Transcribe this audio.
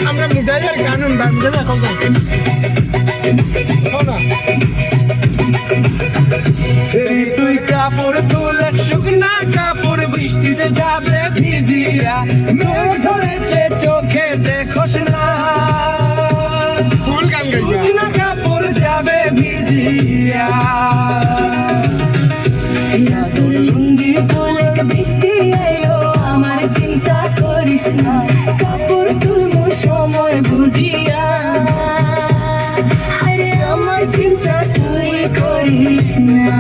আমরা মুজাহিদের গান শুনবা মুজাহিদ কও না সেই তুই কাপড় তুলে শুকনা কাপড় বৃষ্টিতে যাবে ভিজিয়া মেঘ ধরেছে চোখে দেখোস না ফুল গান গাইবা শুকনা কাপড় যাবে ভিজিয়া লুঙ্গি তুলে বৃষ্টি এলো আমার চিন্তা করিস না কাপড় তুলবো সময় বুঝিয়া আরে আমার চিন্তা তুই করিস না